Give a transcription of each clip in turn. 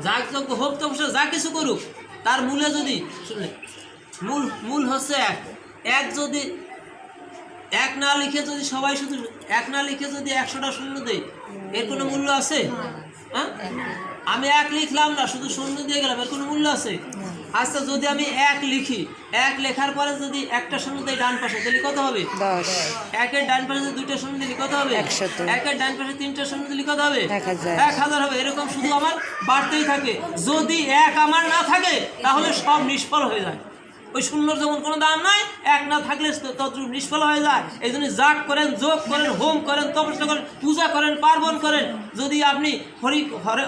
যাগযজ্ঞ হোক তপস্যা যা কিছু করুক, তার মূলে যদি শুনলে মূল হচ্ছে এক যদি এক না লিখে যদি সবাই শুধু এক না লিখে যদি 100টা শূন্য দেয়, এর কোনো মূল্য আছে? হ্যাঁ, আমি এক লিখলাম না, শুধু শূন্য দিয়ে গেলাম, এর কোনো মূল্য আছে? আচ্ছা, যদি আমি এক লিখি, এক লেখার পরে যদি একটা শূন্য দেয় ডান পাশে, তাহলে কত হবে? 10। একের ডান পাশে যদি 2টা শূন্য দিলে কত হবে? 100। একের ডান পাশে 3টা শূন্য দিলে কত হবে? 1000। 1000 হবে। এরকম শুধু আমার বাড়তেই থাকে। যদি এক আমার না থাকে তাহলে সব নিষ্ফল হয়ে যায়। ওই শূন্যর যেমন কোনো দাম নাই, এক না থাকলে তদ্রুপ নিষ্ফল হয়ে যায়। এই জন্য যাগ করেন, যোগ করেন, হোম করেন, তপস্যা করেন, পূজা করেন, পার্বণ করেন, যদি আপনি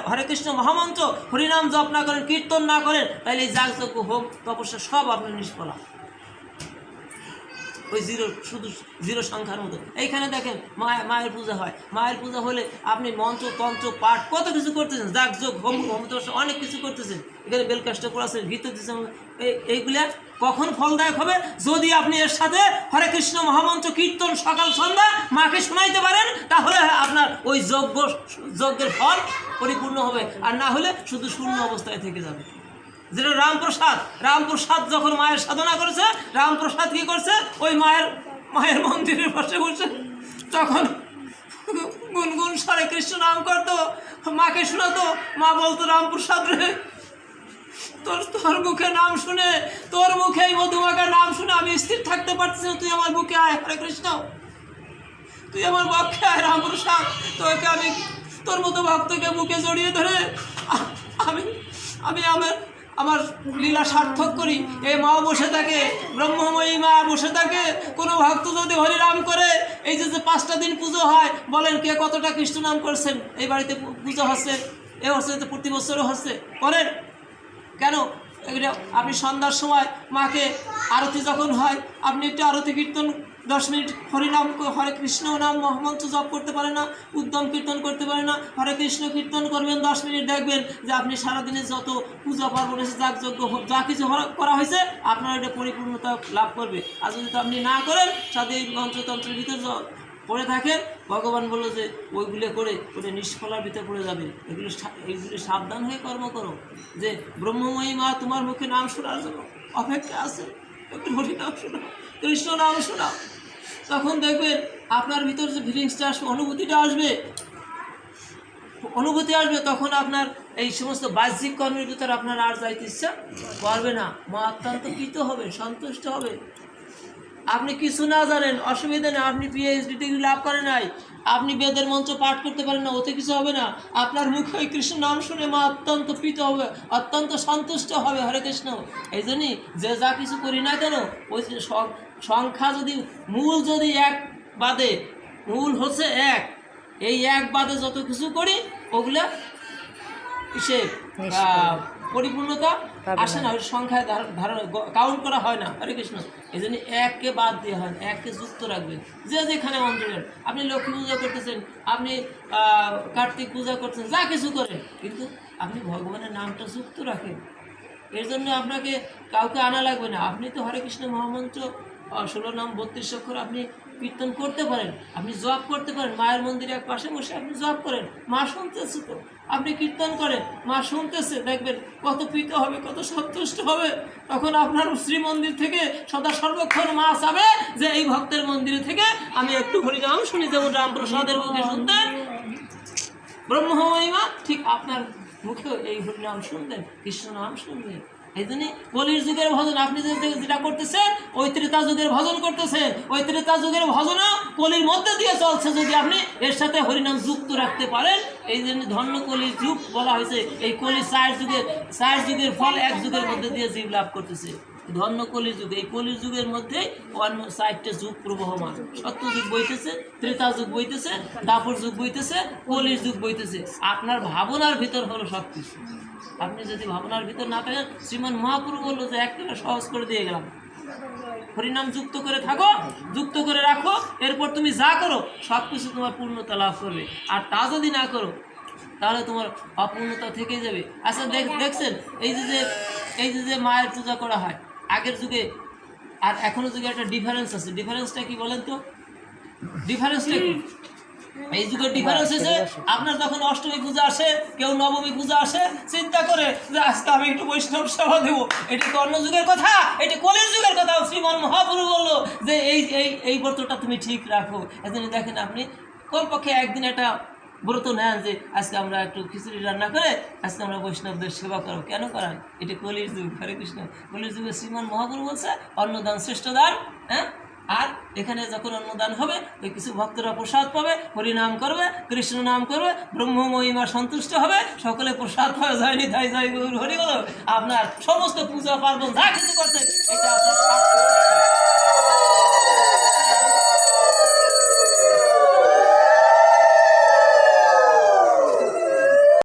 হরে কৃষ্ণ মহামন্ত্র হরিনাম জপ না করেন, কীর্তন না করেন, তাহলে এই যাগ যজ্ঞ হোম তপস্যা সব আপনার নিষ্ফল। ওই শুধু জিরো সংখ্যার মতো। এইখানে দেখেন মায়ের পূজা হয়, মায়ের পূজা হলে আপনি মন্ত্র তন্ত্র পাঠ কত কিছু করতেছেন, যাগ যোগ হোম অনেক কিছু করতেছেন। এখানে বেলকাষ্ট করেছেন, গীত দিচ্ছেন, এইগুলা কখন ফলদায়ক হবে? যদি আপনি এর সাথে হরে কৃষ্ণ মহামন্ত্র কীর্তন সকাল সন্ধ্যা মাকে শোনাইতে পারেন, তাহলে আপনার ওই যজ্ঞের ফল পরিপূর্ণ হবে। আর না হলে শুধু শূন্য অবস্থায় থেকে যাবে। যেটা রামপ্রসাদ যখন মায়ের সাধনা করেছে, রামপ্রসাদ কি করছে? ওই মায়ের মন্দিরের পাশে বসে তখন গুনগুন হরে কৃষ্ণ নাম করতো, মাকে শোনাতো। মা বলতো, রামপ্রসাদ রে, তোর মুখে নাম শুনে, তোর মুখে এই মধুমাখার নাম শুনে আমি স্থির থাকতে পারছি না, তুই আমার বুকে আয় হরে কৃষ্ণ, তুই আমার বক্ষে আয় রামপ্রসাদ, তোকে আমি তোর মতো ভক্তকে বুকে জড়িয়ে ধরে আমি আমার লীলা সার্থক করি। এই মা বসে থাকে, ব্রহ্মময়ী মা বসে থাকে। কোনো ভক্ত যদি হরিনাম করে, এই যে 5টা দিন পুজো হয়, বলেন কে কতটা কৃষ্ণ নাম করছেন? এই বাড়িতে পুজো হচ্ছে, এ হচ্ছে তো প্রতি বছরও হচ্ছে, করেন কেন? এগুলো আপনি সন্ধ্যার সময় মাকে আরতি যখন হয়, আপনি একটু আরতি কীর্তন 10 মিনিট হরিনাম হরে কৃষ্ণ নাম মহামন্ত্র জপ করতে পারে না, উদ্যম কীর্তন করতে পারে না, হরে কৃষ্ণ কীর্তন করবেন 10 মিনিট, দেখবেন যে আপনি সারাদিনে যত পূজা পার্বণ এসে যাগযজ্ঞ যা কিছু করা হয়েছে, আপনার এটা পরিপূর্ণতা লাভ করবে। আর যদি তো আপনি না করেন, সাথে এই মন্ত্রতন্ত্রের ভিতর পড়ে থাকেন, ভগবান বললো যে ওইগুলো করে ওটা নিষ্ফলার ভিতরে পড়ে যাবে। এইগুলো সাবধান হয়ে কর্ম করো। যে ব্রহ্মময়ী মা তোমার মুখে নাম শোনার জন্য অপেক্ষা আছে, একটু হরিনাম শোনাও, কৃষ্ণ নাম শোনাও, তখন দেখবেন আপনার ভিতর যে ফিলিংসটা আসবে, অনুভূতি আসবে, তখন আপনার এই সমস্ত বাহ্যিক কর্মের ভিতরে আপনার আর যাইতে ইচ্ছা করবে না। মা অত্যন্ত প্রীত হবে, সন্তুষ্ট হবে। আপনি কিছু না জানেন, অসুবিধা নেই, আপনি পিএইচডি ডিগ্রি লাভ করেন নাই, আপনি বেদের মন্ত্র পাঠ করতে পারেন না, ওতে কিছু হবে না। আপনার মুখে ওই কৃষ্ণ নাম শুনে মা অত্যন্ত প্রীত হবে, অত্যন্ত সন্তুষ্ট হবে। হরে কৃষ্ণ। এই জন্যই যে যা কিছু করি না কেন, ওই সংখ্যা যদি মূল যদি এক বাদে, মূল হচ্ছে এক, এই এক বাদে যত কিছু করি ওগুলা সে পরিপূর্ণতা আসে না, ওই সংখ্যায় কাউন্ট করা হয় না। হরে কৃষ্ণ। এই জন্য এককে বাদ দিয়ে হয় না, এককে যুক্ত রাখবেন। যে যেখানে অন্তরের, আপনি লক্ষ্মী পূজা করতেছেন, আপনি কার্তিক পূজা করতেছেন, যা কিছু করেন, কিন্তু আপনি ভগবানের নামটা যুক্ত রাখেন। এর জন্য আপনাকে কাউকে আনা লাগবে না। আপনি তো হরে কৃষ্ণ মহামন্ত্র 16 নাম 32 অক্ষর আপনি কীর্তন করতে পারেন, আপনি জপ করতে পারেন। মায়ের মন্দিরে এক পাশে বসে আপনি জপ করেন, মা শুনতেছে, তো আপনি কীর্তন করেন, মা শুনতেছে, দেখবেন কত প্রীত হবে, কত সন্তুষ্ট হবে। তখন আপনার শ্রীমন্দির থেকে সদা সর্বক্ষণ মা চাবে যে এই ভক্তের মন্দিরে থেকে আমি একটু হরিনাম শুনি, যেমন রামপ্রসাদের মুখে শুনতেন ব্রহ্মময়ী মা, ঠিক আপনার মুখেও এই হরিনাম শুনবেন, কৃষ্ণ নাম শুনবেন। এই জন্যই কলির যুগের ভজন আপনি যেটা করতেছেন, ওই ত্রেতা যুগের ভজন করতেছেন, ওই ত্রেতা যুগের ভজনও কলির মধ্যে দিয়ে চলছে, যদি আপনি এর সাথে হরিনাম যুক্ত রাখতে পারেন। এই জন্য ধন্য কলির যুগ বলা হয়েছে। এই কলি 4 যুগের ফল 1 যুগের মধ্যে দিয়ে জীব লাভ করতেছে। ধন্য কলির যুগ। এই কলির যুগের মধ্যে অন্য 4টে যুগ প্রবহমান। সত্য যুগ বইতেছে, ত্রেতা যুগ বইতেছে, দাপর যুগ বইতেছে, কলির যুগ বইতেছে। আপনার ভাবনার ভিতর হলো সব কিছু। আপনি যদি ভাবনার ভিতর না থাকেন, শ্রীমান মহাপুরু বললো যে একটা সহজ করে দিয়ে গেলাম, হরিনাম যুক্ত করে থাকো, যুক্ত করে রাখো, এরপর তুমি যা করো সব কিছু তোমার পূর্ণতা লাভ করবে। আর তা যদি না করো তাহলে তোমার অপূর্ণতা থেকেই যাবে। আচ্ছা দেখছেন, এই যে মায়ের পূজা করা হয় আগের যুগে আর এখনো যুগে একটা ডিফারেন্স আছে। ডিফারেন্সটা কি বলেন তো? ডিফারেন্সটা কি? এই যুগের ডিফারেন্স হয়েছে। আপনার যখন অষ্টমী পূজা আসে, কেউ নবমী পূজা আসে, চিন্তা করে যে আজকে আমি একটু বৈষ্ণব সেবা দেবো। এটি কি অন্য যুগের কথা? এটি কলির যুগের কথা। শ্রীমান মহাপ্রভু বললো যে এই এই এই ব্রতটা তুমি ঠিক রাখো। এজন্য দেখেন আপনি কমপক্ষে একদিন একটা ব্রত নেন যে আজকে আমরা একটু খিচুড়ি রান্না করে আজকে আমরা বৈষ্ণবদের সেবা করো। কেন করান? এটি কলির যুগ। হরে কৃষ্ণ। কলির যুগে শ্রীমান মহাপ্রভু বলছে অন্নদান শ্রেষ্ঠ দান। হ্যাঁ, আর এখানে যখন অন্নদান হবে ওই কিছু ভক্তরা প্রসাদ পাবে, হরিনাম করবে, কৃষ্ণ নাম করবে, ব্রহ্ম মহিমা সন্তুষ্ট হবে, সকলে প্রসাদ পাওয়া যায়নি তাই জয় গৌর হরি বল। আপনার সমস্ত পূজা পার্বণ যা কিছু করছে এটা আপনার